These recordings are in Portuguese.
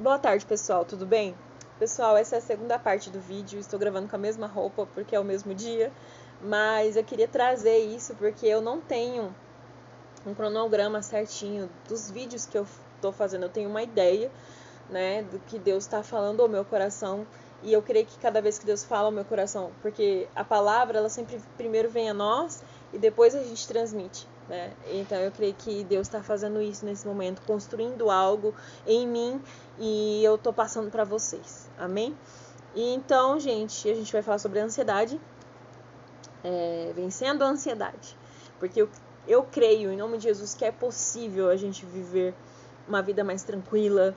Boa tarde, pessoal, tudo bem? Pessoal, essa é a segunda parte do vídeo, estou gravando com a mesma roupa porque é o mesmo dia, mas eu queria trazer isso porque eu não tenho um cronograma certinho dos vídeos que eu estou fazendo. Eu tenho uma ideia, né, do que Deus está falando ao meu coração, e eu creio que cada vez que Deus fala ao meu coração, porque a palavra, ela sempre primeiro vem a nós e depois a gente transmite, né? Então eu creio que Deus está fazendo isso nesse momento, construindo algo em mim, e eu tô passando para vocês, amém? E então, gente, a gente vai falar sobre a ansiedade, vencendo a ansiedade, porque eu creio, em nome de Jesus, que é possível a gente viver uma vida mais tranquila,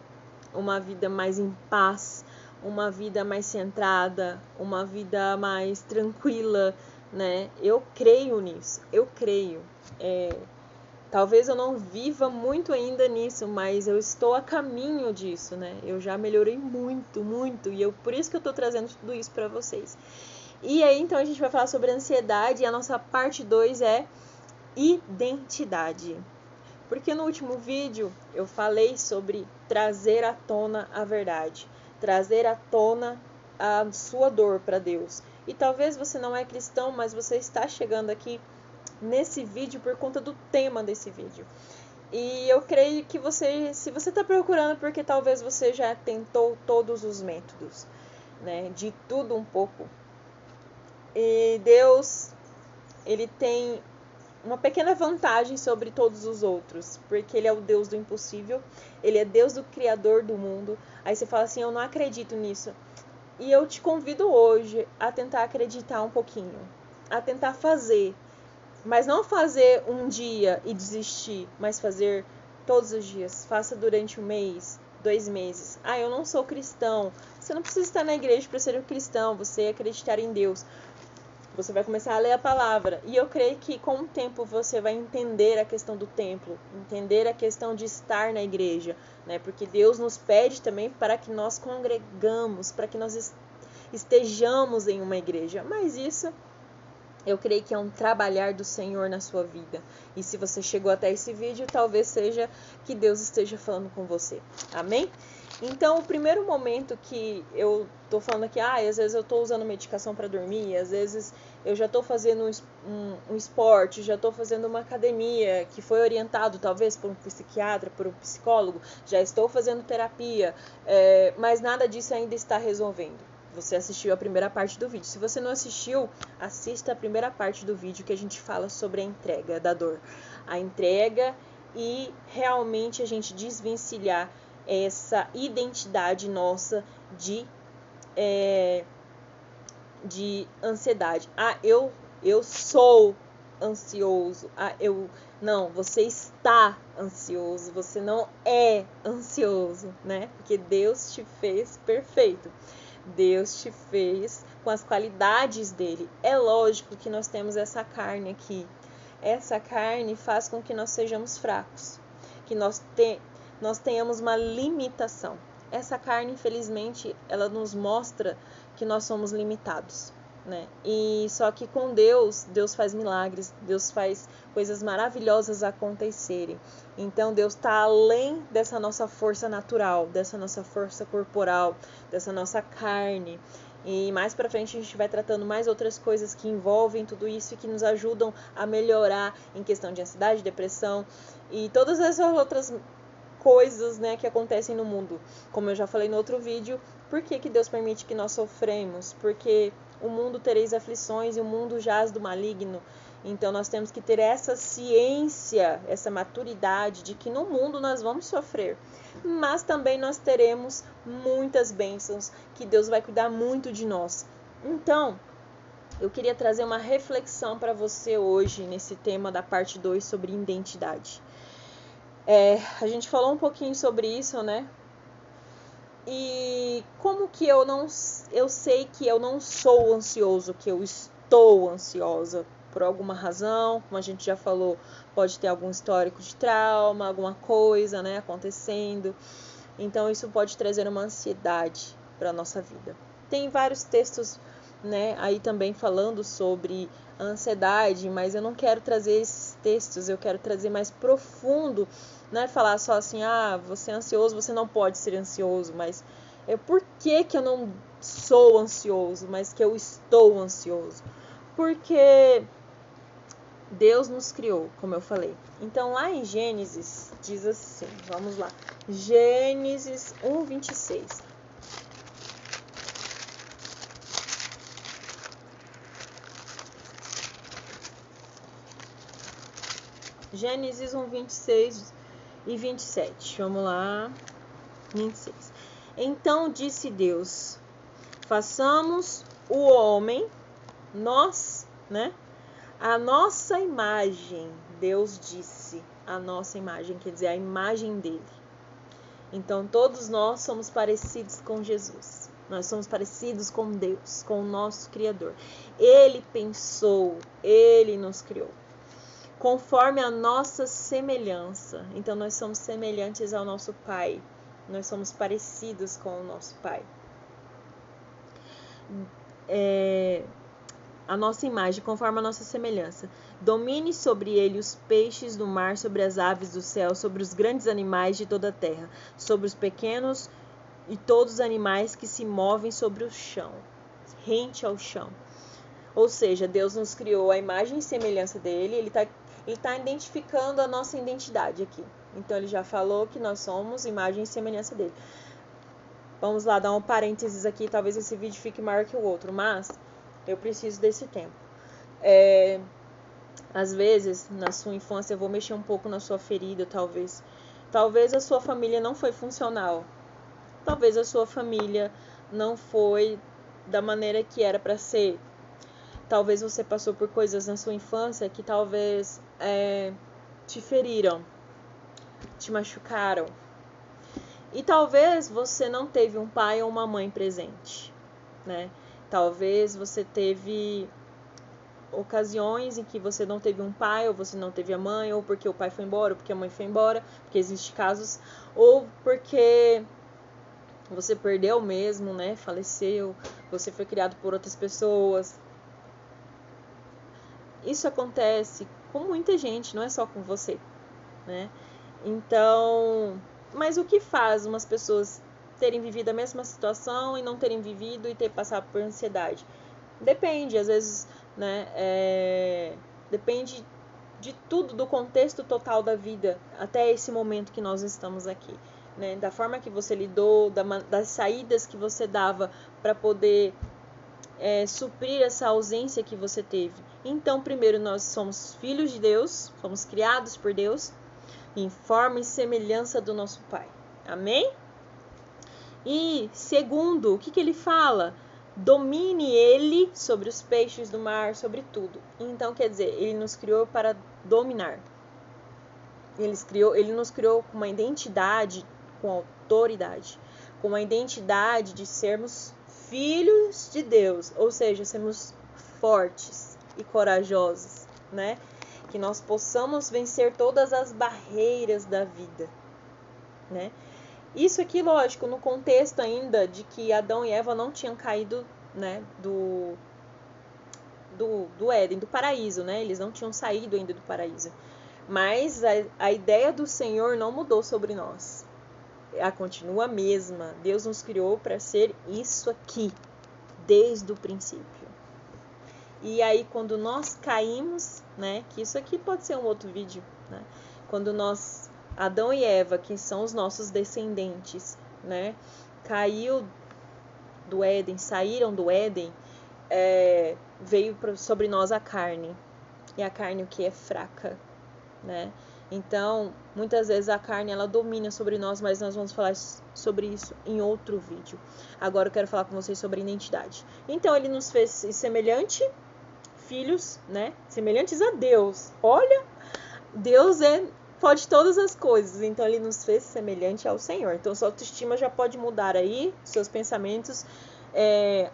uma vida mais em paz, uma vida mais centrada, uma vida mais tranquila, né? Eu creio nisso, eu creio. Talvez eu não viva muito ainda nisso, mas eu estou a caminho disso, né? Eu já melhorei muito, muito, e por isso que eu estou trazendo tudo isso para vocês. E aí, então, a gente vai falar sobre ansiedade, e a nossa parte 2 é identidade. Porque no último vídeo eu falei sobre trazer à tona a verdade, trazer à tona a sua dor para Deus. E talvez você não é cristão, mas você está chegando aqui nesse vídeo por conta do tema desse vídeo. E eu creio que se você está procurando, porque talvez você já tentou todos os métodos, né, de tudo um pouco. E Deus, ele tem uma pequena vantagem sobre todos os outros, porque ele é o Deus do impossível, ele é Deus do criador do mundo. Aí você fala assim, eu não acredito nisso. E eu te convido hoje a tentar acreditar um pouquinho, a tentar fazer, mas não fazer um dia e desistir, mas fazer todos os dias. Faça durante um mês, 2 meses. Ah, eu não sou cristão. Você não precisa estar na igreja para ser um cristão, você acreditar em Deus. Você vai começar a ler a palavra. E eu creio que com o tempo você vai entender a questão do templo, entender a questão de estar na igreja, né? Porque Deus nos pede também para que nós congregamos, para que nós estejamos em uma igreja. Mas isso, eu creio que é um trabalhar do Senhor na sua vida. E se você chegou até esse vídeo, talvez seja que Deus esteja falando com você. Amém? Então, o primeiro momento que eu tô falando aqui, às vezes eu tô usando medicação para dormir, às vezes eu já tô fazendo um esporte, já tô fazendo uma academia que foi orientado talvez por um psiquiatra, por um psicólogo, já estou fazendo terapia, mas nada disso ainda está resolvendo. Você assistiu a primeira parte do vídeo. Se você não assistiu, assista a primeira parte do vídeo que a gente fala sobre a entrega da dor. A entrega e realmente a gente desvencilhar essa identidade nossa de ansiedade. Eu sou ansioso. Não, você está ansioso, você não é ansioso, né? Porque Deus te fez perfeito. Deus te fez com as qualidades dele. É lógico que nós temos essa carne aqui. Essa carne faz com que nós sejamos fracos, que nós tenhamos uma limitação. Essa carne, infelizmente, ela nos mostra que nós somos limitados, né? E só que com Deus faz milagres, Deus faz coisas maravilhosas acontecerem. Então Deus está além dessa nossa força natural, dessa nossa força corporal, dessa nossa carne. E mais pra frente a gente vai tratando mais outras coisas que envolvem tudo isso e que nos ajudam a melhorar em questão de ansiedade, depressão e todas essas outras coisas, né, que acontecem no mundo. Como eu já falei no outro vídeo, por que Deus permite que nós sofremos? Porque o mundo tereis aflições e o mundo jaz do maligno. Então nós temos que ter essa ciência, essa maturidade de que no mundo nós vamos sofrer, mas também nós teremos muitas bênçãos, que Deus vai cuidar muito de nós. Então, eu queria trazer uma reflexão para você hoje nesse tema da parte 2 sobre identidade. A gente falou um pouquinho sobre isso, né? E como que eu sei que eu não sou ansioso, que eu estou ansiosa por alguma razão, como a gente já falou, pode ter algum histórico de trauma, alguma coisa, né, acontecendo. Então isso pode trazer uma ansiedade para a nossa vida. Tem vários textos, né, aí também falando sobre a ansiedade, mas eu não quero trazer esses textos, eu quero trazer mais profundo, não é falar só assim, você é ansioso, você não pode ser ansioso, mas por que eu não sou ansioso, mas que eu estou ansioso? Porque Deus nos criou, como eu falei. Então, lá em Gênesis, diz assim, vamos lá. Gênesis 1:26. Gênesis 1:26 e 27. Vamos lá. 26. Então disse Deus: façamos o homem, nós, né? A nossa imagem. Deus disse a nossa imagem, quer dizer, a imagem dele. Então todos nós somos parecidos com Jesus. Nós somos parecidos com Deus, com o nosso Criador. Ele pensou, ele nos criou. Conforme a nossa semelhança. Então nós somos semelhantes ao nosso Pai. Nós somos parecidos com o nosso Pai. A nossa imagem, conforme a nossa semelhança. Domine sobre ele os peixes do mar, sobre as aves do céu, sobre os grandes animais de toda a terra, sobre os pequenos e todos os animais que se movem sobre o chão, rente ao chão. Ou seja, Deus nos criou a imagem e semelhança dele, ele está identificando a nossa identidade aqui. Então ele já falou que nós somos imagem e semelhança dele. Vamos lá, dar um parênteses aqui, talvez esse vídeo fique maior que o outro, mas eu preciso desse tempo. Às vezes, na sua infância, eu vou mexer um pouco na sua ferida, talvez. Talvez a sua família não foi funcional. Talvez a sua família não foi da maneira que era para ser. Talvez você passou por coisas na sua infância que talvez te feriram, te machucaram. E talvez você não teve um pai ou uma mãe presente, né? Talvez você teve ocasiões em que você não teve um pai, ou você não teve a mãe, ou porque o pai foi embora, ou porque a mãe foi embora, porque existem casos, ou porque você perdeu mesmo, né? Faleceu, você foi criado por outras pessoas. Isso acontece com muita gente, não é só com você, né? Então, mas o que faz umas pessoas terem vivido a mesma situação e não terem vivido e ter passado por ansiedade? Depende, às vezes, né? Depende de tudo, do contexto total da vida, até esse momento que nós estamos aqui, né? Da forma que você lidou, das saídas que você dava para poder suprir essa ausência que você teve. Então, primeiro, nós somos filhos de Deus, fomos criados por Deus, em forma e semelhança do nosso Pai. Amém? E segundo, o que ele fala? Domine ele sobre os peixes do mar, sobre tudo. Então, quer dizer, ele nos criou para dominar. Ele nos criou com uma identidade, com autoridade, com uma identidade de sermos filhos de Deus, ou seja, sermos fortes e corajosos, né? Que nós possamos vencer todas as barreiras da vida, né? Isso aqui, lógico, no contexto ainda de que Adão e Eva não tinham caído, né, do Éden, do paraíso, né? Eles não tinham saído ainda do paraíso. Mas a ideia do Senhor não mudou sobre nós. Ela continua a mesma. Deus nos criou para ser isso aqui, desde o princípio. E aí, quando nós caímos, né? Que isso aqui pode ser um outro vídeo, né? Quando nós, Adão e Eva, que são os nossos descendentes, né? Caiu do Éden, saíram do Éden, veio sobre nós a carne. E a carne o que é fraca, né? Então, muitas vezes a carne ela domina sobre nós, mas nós vamos falar sobre isso em outro vídeo. Agora eu quero falar com vocês sobre identidade. Então, ele nos fez semelhante, filhos, né? Semelhantes a Deus. Olha, Deus pode todas as coisas, então ele nos fez semelhante ao Senhor. Então, sua autoestima já pode mudar aí, seus pensamentos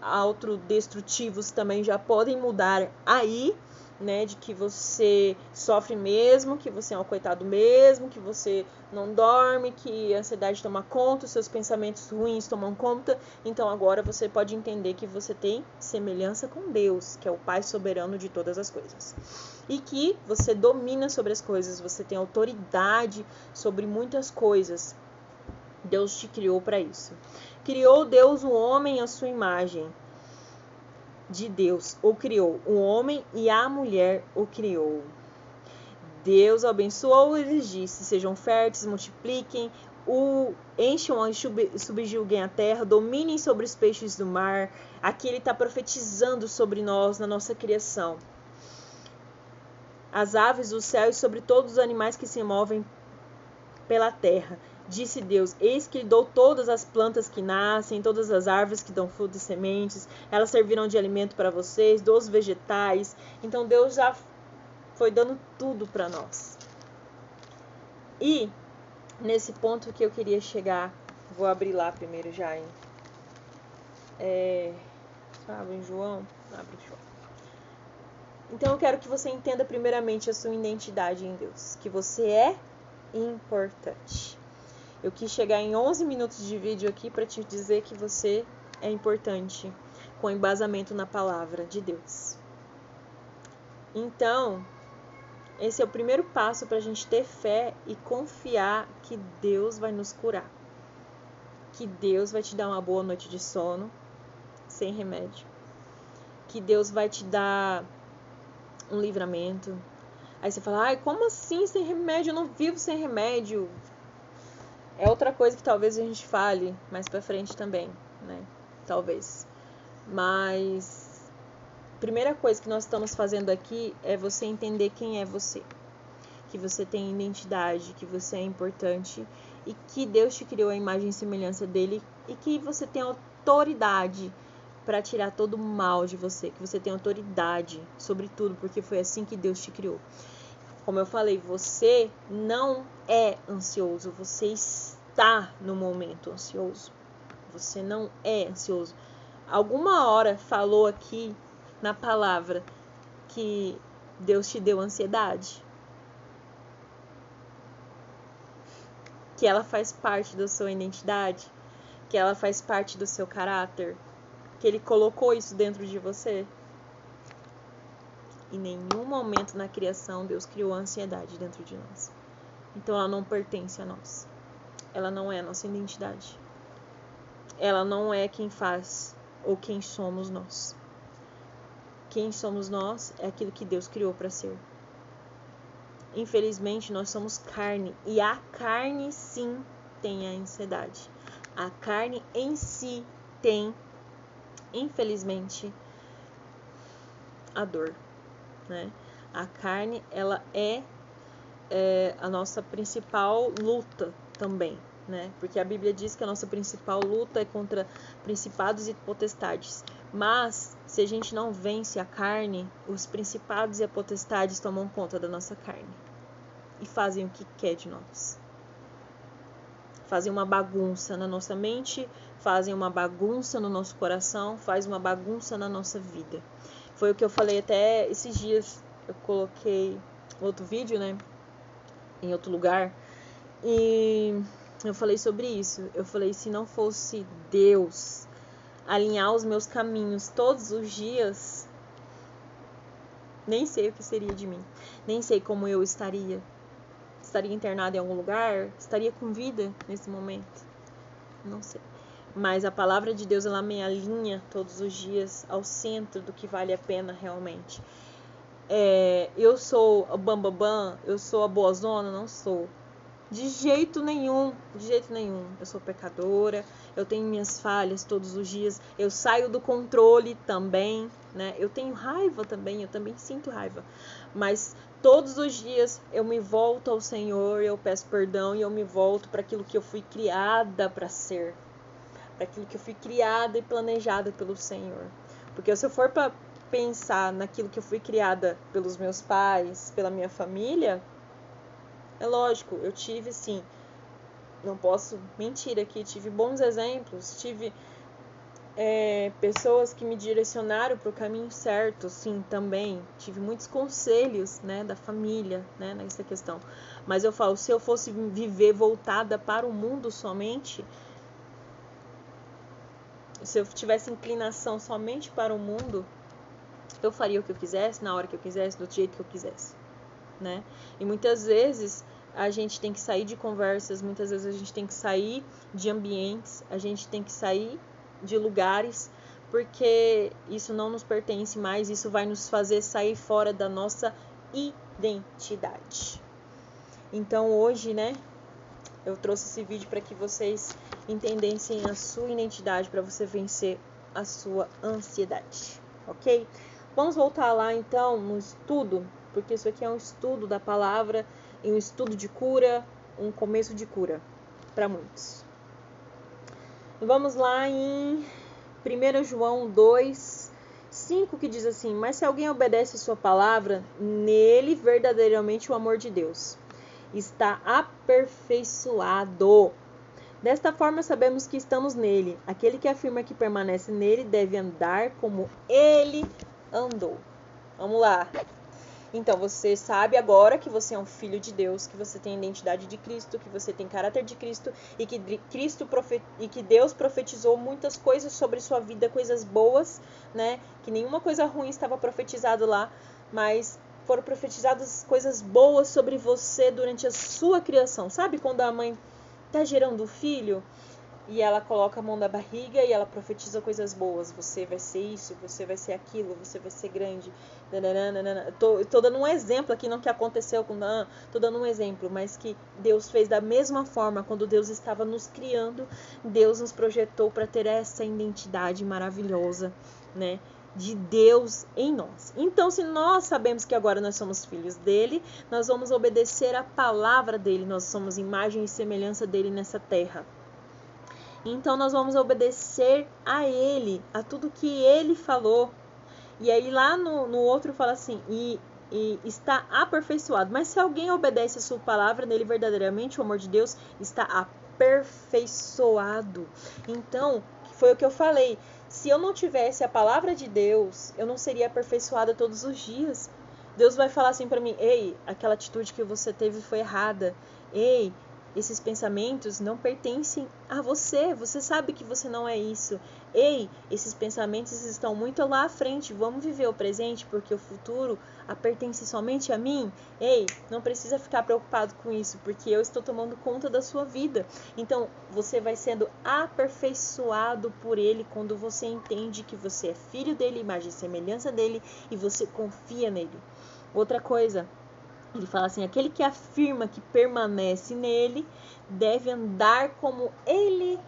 autodestrutivos também já podem mudar aí, né, de que você sofre mesmo, que você é um coitado mesmo, que você não dorme, que a ansiedade toma conta, os seus pensamentos ruins tomam conta. Então agora você pode entender que você tem semelhança com Deus, que é o Pai soberano de todas as coisas. E que você domina sobre as coisas, você tem autoridade sobre muitas coisas. Deus te criou para isso. Criou Deus o homem à sua imagem. De Deus o criou, o homem e a mulher o criou. Deus abençoou e lhes disse: sejam férteis, multipliquem, encham e subjuguem a terra, dominem sobre os peixes do mar. Aqui ele está profetizando sobre nós, na nossa criação. As aves do céu e sobre todos os animais que se movem pela terra. Disse Deus: eis que lhe dou todas as plantas que nascem, todas as árvores que dão frutos e sementes, elas servirão de alimento para vocês, dos vegetais. Então Deus já foi dando tudo para nós. E nesse ponto que eu queria chegar, vou abrir lá primeiro já em João. Abre João. Então eu quero que você entenda primeiramente a sua identidade em Deus, que você é importante. Eu quis chegar em 11 minutos de vídeo aqui para te dizer que você é importante, com embasamento na palavra de Deus. Então, esse é o primeiro passo para a gente ter fé e confiar que Deus vai nos curar. Que Deus vai te dar uma boa noite de sono, sem remédio. Que Deus vai te dar um livramento. Aí você fala: ai, como assim sem remédio? Eu não vivo sem remédio. É outra coisa que talvez a gente fale mais pra frente também, né? Talvez. Mas primeira coisa que nós estamos fazendo aqui é você entender quem é você. Que você tem identidade, que você é importante e que Deus te criou a imagem e semelhança dele e que você tem autoridade para tirar todo o mal de você, que você tem autoridade sobre tudo, porque foi assim que Deus te criou. Como eu falei, você não é ansioso, você está no momento ansioso. Você não é ansioso. Alguma hora falou aqui na palavra que Deus te deu ansiedade? Que ela faz parte da sua identidade? Que ela faz parte do seu caráter? Que Ele colocou isso dentro de você? Em nenhum momento na criação Deus criou a ansiedade dentro de nós. Então ela não pertence a nós. Ela não é a nossa identidade. Ela não é quem faz ou quem somos nós. Quem somos nós é aquilo que Deus criou para ser. Infelizmente nós somos carne e a carne sim tem a ansiedade. A carne em si tem, infelizmente, a dor. Né? A carne, ela é a nossa principal luta também, né? Porque a Bíblia diz que a nossa principal luta é contra principados e potestades. Mas, se a gente não vence a carne, os principados e as potestades tomam conta da nossa carne e fazem o que quer de nós. Fazem uma bagunça na nossa mente, fazem uma bagunça no nosso coração, fazem uma bagunça na nossa vida. Foi o que eu falei até esses dias. Eu coloquei outro vídeo, né? Em outro lugar. E eu falei sobre isso. Eu falei: se não fosse Deus alinhar os meus caminhos todos os dias, nem sei o que seria de mim. Nem sei como eu estaria. Estaria internada em algum lugar? Estaria com vida nesse momento? Não sei. Mas a palavra de Deus, ela me alinha todos os dias ao centro do que vale a pena realmente. Eu sou a bambambam, eu sou a boazona? Não sou. De jeito nenhum, de jeito nenhum. Eu sou pecadora, eu tenho minhas falhas todos os dias, eu saio do controle também, né? Eu tenho raiva também, eu também sinto raiva. Mas todos os dias eu me volto ao Senhor, eu peço perdão e eu me volto para aquilo que eu fui criada para ser. Para aquilo que eu fui criada e planejada pelo Senhor. Porque se eu for para pensar naquilo que eu fui criada pelos meus pais, pela minha família, é lógico, eu tive sim, não posso mentir aqui, tive bons exemplos, tive pessoas que me direcionaram para o caminho certo, sim, também. Tive muitos conselhos, né, da família, né, nessa questão. Mas eu falo, se eu fosse viver voltada para o mundo somente, se eu tivesse inclinação somente para o mundo, eu faria o que eu quisesse, na hora que eu quisesse, do jeito que eu quisesse, né? E muitas vezes a gente tem que sair de conversas, muitas vezes a gente tem que sair de ambientes, a gente tem que sair de lugares, porque isso não nos pertence mais, isso vai nos fazer sair fora da nossa identidade. Então hoje, né, eu trouxe esse vídeo para que vocês entendessem a sua identidade, para você vencer a sua ansiedade, ok? Vamos voltar lá então no estudo, porque isso aqui é um estudo da palavra, e um estudo de cura, um começo de cura para muitos. Vamos lá em 1 João 2, 5, que diz assim: mas se alguém obedece a sua palavra, nele verdadeiramente o amor de Deus está aperfeiçoado. Desta forma sabemos que estamos nele. Aquele que afirma que permanece nele deve andar como ele andou. Vamos lá. Então, você sabe agora que você é um filho de Deus, que você tem a identidade de Cristo, que você tem caráter de Cristo e que Deus profetizou muitas coisas sobre sua vida, coisas boas, né? Que nenhuma coisa ruim estava profetizado lá, mas foram profetizadas coisas boas sobre você durante a sua criação. Sabe quando a mãe está gerando o filho e ela coloca a mão na barriga e ela profetiza coisas boas? Você vai ser isso, você vai ser aquilo, você vai ser grande. Tô dando um exemplo aqui, não que aconteceu com... Não, tô dando um exemplo, mas que Deus fez da mesma forma. Quando Deus estava nos criando, Deus nos projetou para ter essa identidade maravilhosa, né, de Deus em nós. Então, se nós sabemos que agora nós somos filhos dele, nós vamos obedecer a palavra dele. Nós somos imagem e semelhança dele nessa terra. Então nós vamos obedecer a ele, a tudo que ele falou. E aí lá no outro fala assim, e está aperfeiçoado. Mas se alguém obedece a sua palavra, nele verdadeiramente o amor de Deus está aperfeiçoado. Então, foi o que eu falei. Se eu não tivesse a palavra de Deus, eu não seria aperfeiçoada todos os dias. Deus vai falar assim para mim: ei, aquela atitude que você teve foi errada. Ei, esses pensamentos não pertencem a você. Você sabe que você não é isso. Ei, esses pensamentos estão muito lá à frente. Vamos viver o presente, porque o futuro pertence somente a mim. Ei, não precisa ficar preocupado com isso, porque eu estou tomando conta da sua vida. Então, você vai sendo aperfeiçoado por ele quando você entende que você é filho dele, imagem e semelhança dele, e você confia nele. Outra coisa, ele fala assim: aquele que afirma que permanece nele deve andar como ele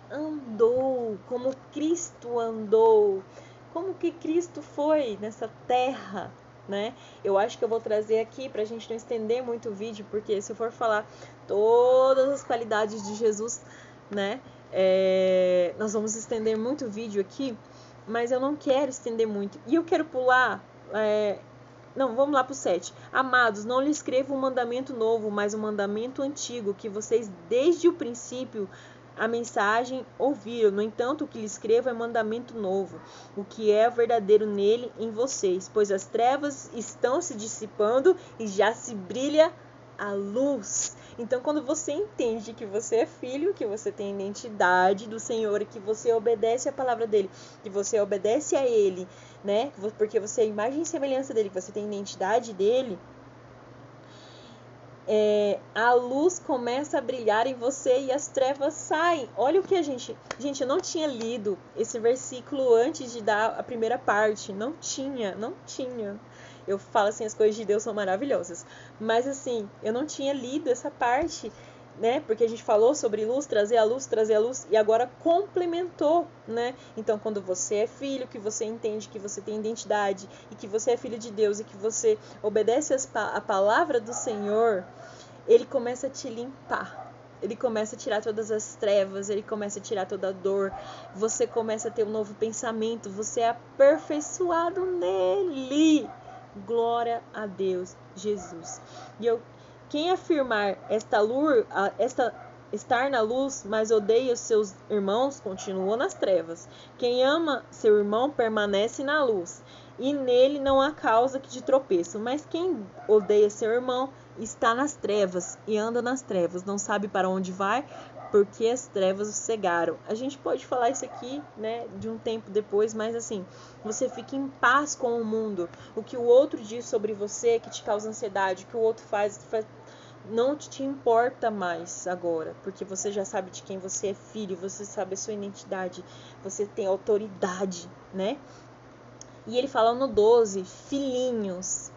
andou, como Cristo andou, como que Cristo foi nessa terra, né? Eu acho que eu vou trazer aqui pra gente não estender muito o vídeo, porque se eu for falar todas as qualidades de Jesus, né, nós vamos estender muito o vídeo aqui, mas eu não quero estender muito. E eu quero pular... Não, vamos lá para o 7. Amados, não lhes escrevo um mandamento novo, mas um mandamento antigo, que vocês desde o princípio a mensagem ouviram. No entanto, o que lhes escrevo é mandamento novo, o que é verdadeiro nele, em vocês, pois as trevas estão se dissipando e já se brilha a luz. Então, quando você entende que você é filho, que você tem a identidade do Senhor, que você obedece a palavra dele, que você obedece a ele, né? Porque você é a imagem e semelhança dele, que você tem a identidade dele, a luz começa a brilhar em você e as trevas saem. Olha o que a gente... Gente, eu não tinha lido esse versículo antes de dar a primeira parte. Não tinha. Eu falo assim, as coisas de Deus são maravilhosas. Mas assim, eu não tinha lido essa parte, né? Porque a gente falou sobre luz, trazer a luz, e agora complementou, né? Então, quando você é filho, que você entende que você tem identidade e que você é filho de Deus e que você obedece a palavra do Senhor, ele começa a te limpar. Ele começa a tirar todas as trevas, ele começa a tirar toda a dor, você começa a ter um novo pensamento, você é aperfeiçoado nele. Glória a Deus, Jesus. E quem afirmar esta estar na luz, mas odeia seus irmãos, continua nas trevas. Quem ama seu irmão permanece na luz, e nele não há causa de tropeço. Mas quem odeia seu irmão está nas trevas e anda nas trevas, não sabe para onde vai, porque as trevas o cegaram. A gente pode falar isso aqui, né, de um tempo depois, mas assim, você fica em paz com o mundo. O que o outro diz sobre você, que te causa ansiedade, o que o outro faz não te importa mais agora, porque você já sabe de quem você é filho, você sabe a sua identidade, você tem autoridade, né? E ele fala no 12, filhinhos.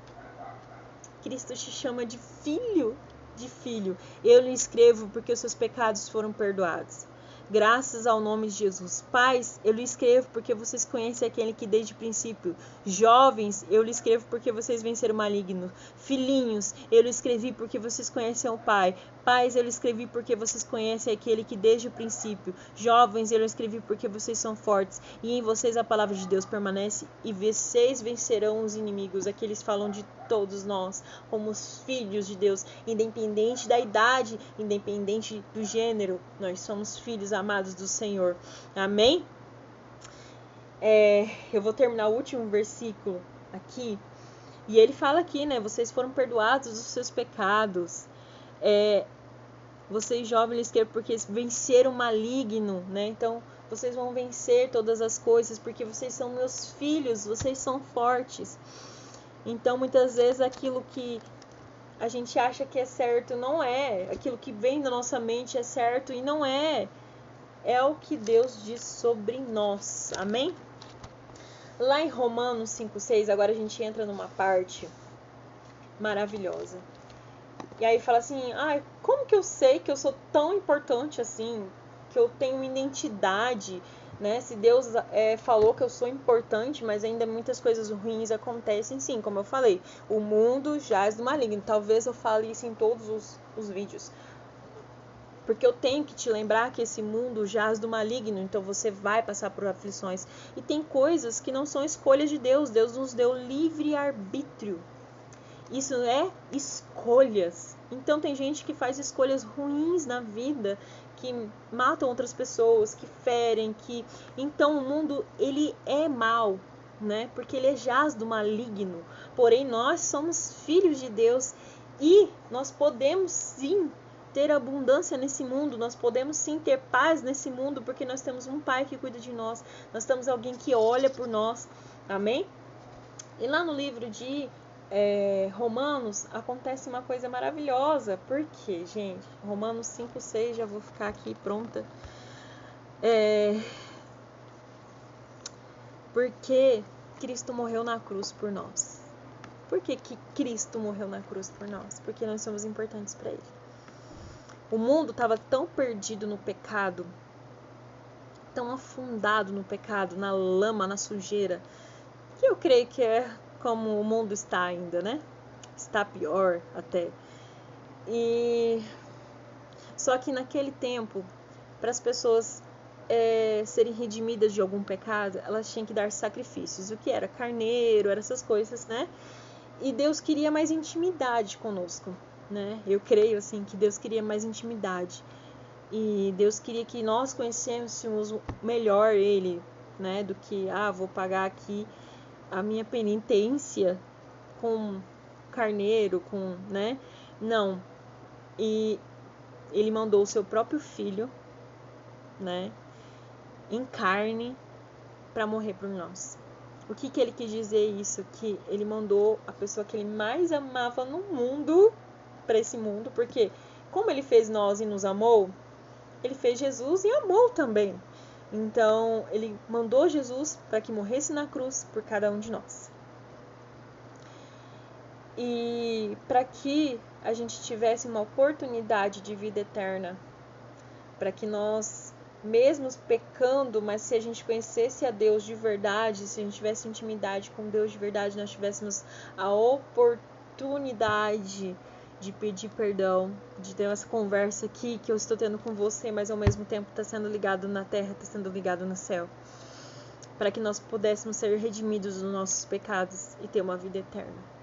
Cristo te chama de filho, de filho. Eu lhe escrevo porque os seus pecados foram perdoados. Graças ao nome de Jesus. Pais, eu lhe escrevo porque vocês conhecem aquele que desde o princípio. Jovens, eu lhe escrevo porque vocês venceram o maligno. Filhinhos, eu lhe escrevi porque vocês conhecem o Pai. Pais, eu lhe escrevi porque vocês conhecem aquele que desde o princípio. Jovens, eu lhe escrevi porque vocês são fortes. E em vocês a palavra de Deus permanece. E vocês vencerão os inimigos. Aqui eles falam de todos nós, como os filhos de Deus, independente da idade, independente do gênero, nós somos filhos amados do Senhor. Amém? Eu vou terminar o último versículo aqui, e ele fala aqui, né, vocês foram perdoados dos seus pecados. Vocês jovens, porque venceram o maligno, né? Então, vocês vão vencer todas as coisas, porque vocês são meus filhos, vocês são fortes. Então, muitas vezes, aquilo que a gente acha que é certo não é. Aquilo que vem da nossa mente é certo e não é. É o que Deus diz sobre nós. Amém? Lá em Romanos 5,6, agora a gente entra numa parte maravilhosa. E aí fala assim, como que eu sei que eu sou tão importante assim? Que eu tenho uma identidade, né? Se Deus falou que eu sou importante, mas ainda muitas coisas ruins acontecem, sim, como eu falei. O mundo jaz do maligno. Talvez eu fale isso em todos os vídeos. Porque eu tenho que te lembrar que esse mundo jaz do maligno, então você vai passar por aflições. E tem coisas que não são escolhas de Deus. Deus nos deu livre arbítrio. Isso é escolhas. Então tem gente que faz escolhas ruins na vida, que matam outras pessoas, que ferem, que... Então o mundo, ele é mau, né? Porque ele é jaz do maligno. Porém, nós somos filhos de Deus e nós podemos sim ter abundância nesse mundo, nós podemos sim ter paz nesse mundo, porque nós temos um Pai que cuida de nós, nós temos alguém que olha por nós. Amém? E lá no livro de Romanos acontece uma coisa maravilhosa. Por quê, gente? Romanos 5,6, já vou ficar aqui pronta. Porque Cristo morreu na cruz por nós. Por que Cristo morreu na cruz por nós? Porque nós somos importantes para Ele. O mundo estava tão perdido no pecado, tão afundado no pecado, na lama, na sujeira, que eu creio que é como o mundo está ainda, né? Está pior até. E só que naquele tempo, para as pessoas serem redimidas de algum pecado, elas tinham que dar sacrifícios. O que era? Carneiro, eram essas coisas, né? E Deus queria mais intimidade conosco, né? Eu creio assim que Deus queria mais intimidade. E Deus queria que nós conhecêssemos melhor Ele, né? Do que, vou pagar aqui a minha penitência com carneiro, né? Não. E Ele mandou o seu próprio filho, né? Em carne, para morrer por nós. O que Ele quis dizer isso? Que Ele mandou a pessoa que Ele mais amava no mundo para esse mundo, porque como Ele fez nós e nos amou, Ele fez Jesus e amou também. Então, Ele mandou Jesus para que morresse na cruz por cada um de nós. E para que a gente tivesse uma oportunidade de vida eterna, para que nós, mesmo pecando, mas se a gente conhecesse a Deus de verdade, se a gente tivesse intimidade com Deus de verdade, nós tivéssemos a oportunidade de pedir perdão, de ter essa conversa aqui que eu estou tendo com você, mas ao mesmo tempo está sendo ligado na terra, está sendo ligado no céu, para que nós pudéssemos ser redimidos dos nossos pecados e ter uma vida eterna.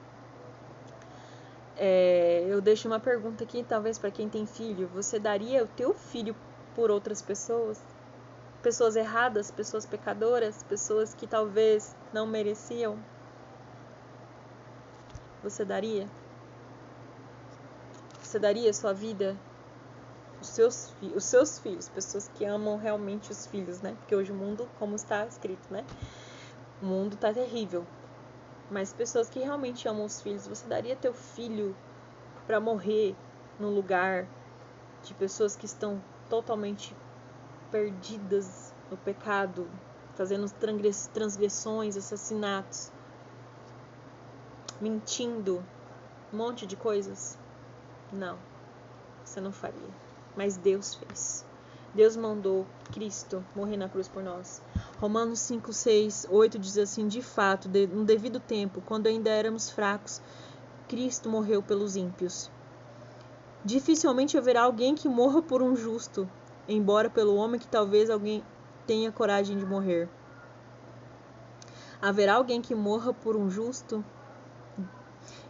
Eu deixo uma pergunta aqui, talvez para quem tem filho. Você daria o teu filho por outras pessoas? Pessoas erradas, pessoas pecadoras, pessoas que talvez não mereciam? Você daria? Você daria sua vida? Os seus filhos, pessoas que amam realmente os filhos, né? Porque hoje o mundo, como está escrito, né? O mundo tá terrível. Mas pessoas que realmente amam os filhos, você daria teu filho para morrer no lugar de pessoas que estão totalmente perdidas no pecado, fazendo transgressões, assassinatos, mentindo, um monte de coisas? Não, você não faria. Mas Deus fez. Deus mandou Cristo morrer na cruz por nós. Romanos 5, 6, 8 diz assim: de fato, no devido tempo, quando ainda éramos fracos, Cristo morreu pelos ímpios. Dificilmente haverá alguém que morra por um justo, embora pelo homem que talvez alguém tenha coragem de morrer. Haverá alguém que morra por um justo?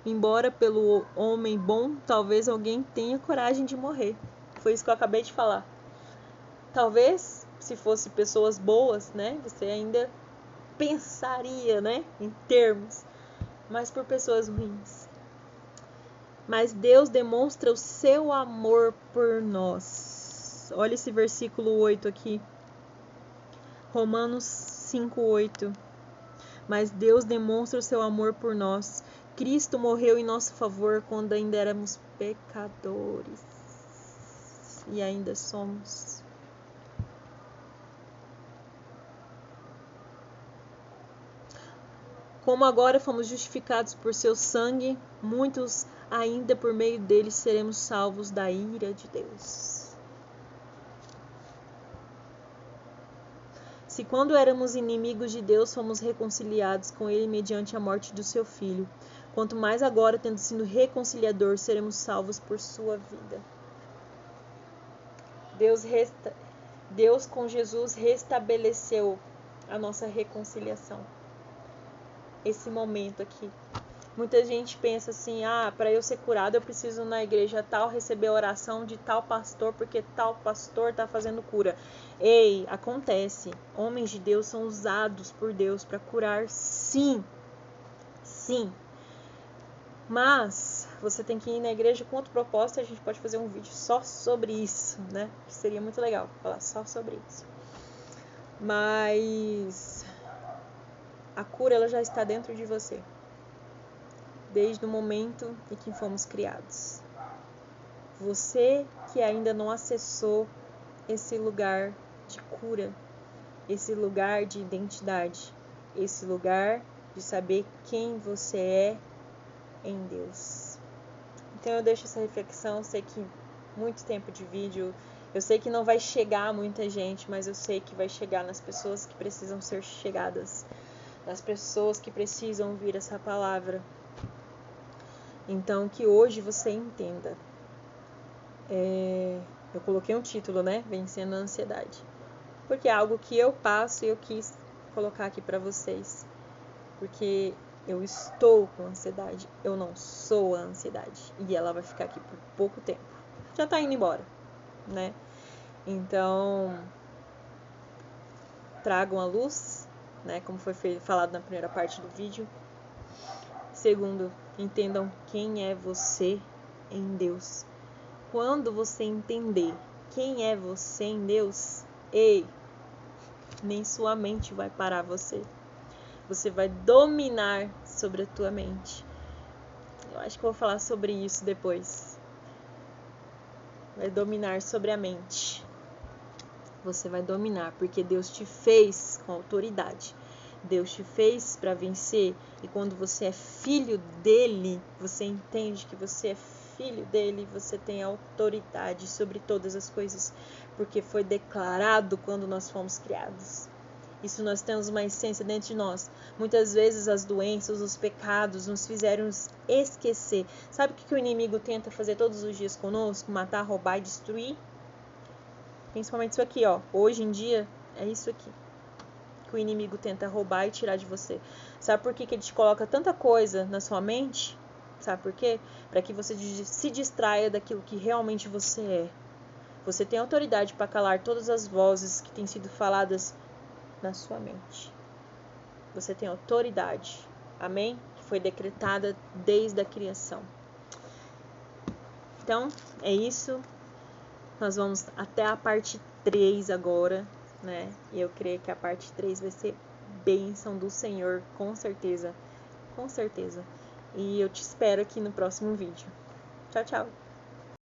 Embora pelo homem bom, talvez alguém tenha coragem de morrer. Foi isso que eu acabei de falar. Talvez, se fosse pessoas boas, né, você ainda pensaria, né, em termos, mas por pessoas ruins. Mas Deus demonstra o seu amor por nós. Olha esse versículo 8 aqui. Romanos 5:8. Mas Deus demonstra o seu amor por nós. Cristo morreu em nosso favor quando ainda éramos pecadores. E ainda somos. Como agora fomos justificados por seu sangue, muitos ainda por meio dele seremos salvos da ira de Deus. Se quando éramos inimigos de Deus, fomos reconciliados com ele mediante a morte do seu filho, quanto mais agora, tendo sido reconciliador, seremos salvos por sua vida. Deus com Jesus restabeleceu a nossa reconciliação. Esse momento aqui. Muita gente pensa assim: para eu ser curado eu preciso na igreja tal receber a oração de tal pastor, porque tal pastor está fazendo cura. Ei, acontece. Homens de Deus são usados por Deus para curar, sim. Sim. Mas você tem que ir na igreja com outro propósito. A gente pode fazer um vídeo só sobre isso, né? Que seria muito legal falar só sobre isso. Mas a cura, ela já está dentro de você, desde o momento em que fomos criados. Você que ainda não acessou esse lugar de cura, esse lugar de identidade, esse lugar de saber quem você é em Deus. Então eu deixo essa reflexão. Eu sei que muito tempo de vídeo, eu sei que não vai chegar a muita gente, mas eu sei que vai chegar nas pessoas que precisam ser chegadas, nas pessoas que precisam ouvir essa palavra. Então, que hoje você entenda. Eu coloquei um título, né? Vencendo a ansiedade. Porque é algo que eu passo e eu quis colocar aqui para vocês. Porque eu estou com ansiedade. Eu não sou a ansiedade. E ela vai ficar aqui por pouco tempo. Já tá indo embora, né? Então, tragam a luz, né? Como foi falado na primeira parte do vídeo. Segundo, entendam quem é você em Deus. Quando você entender quem é você em Deus, nem sua mente vai parar você. Você vai dominar sobre a tua mente. Eu acho que eu vou falar sobre isso depois. Vai dominar sobre a mente. Você vai dominar, porque Deus te fez com autoridade. Deus te fez para vencer. E quando você é filho dele, você entende que você é filho dele, você tem autoridade sobre todas as coisas, porque foi declarado quando nós fomos criados. Isso, nós temos uma essência dentro de nós. Muitas vezes as doenças, os pecados nos fizeram esquecer. Sabe o que o inimigo tenta fazer todos os dias conosco? Matar, roubar e destruir? Principalmente isso aqui, ó. Hoje em dia, é isso aqui que o inimigo tenta roubar e tirar de você. Sabe por que ele te coloca tanta coisa na sua mente? Sabe por quê? Para que você se distraia daquilo que realmente você é. Você tem autoridade para calar todas as vozes que têm sido faladas na sua mente. Você tem autoridade. Amém? Que foi decretada desde a criação. Então, é isso. Nós vamos até a parte 3 agora, né? E eu creio que a parte 3 vai ser bênção do Senhor, com certeza. Com certeza. E eu te espero aqui no próximo vídeo. Tchau, tchau!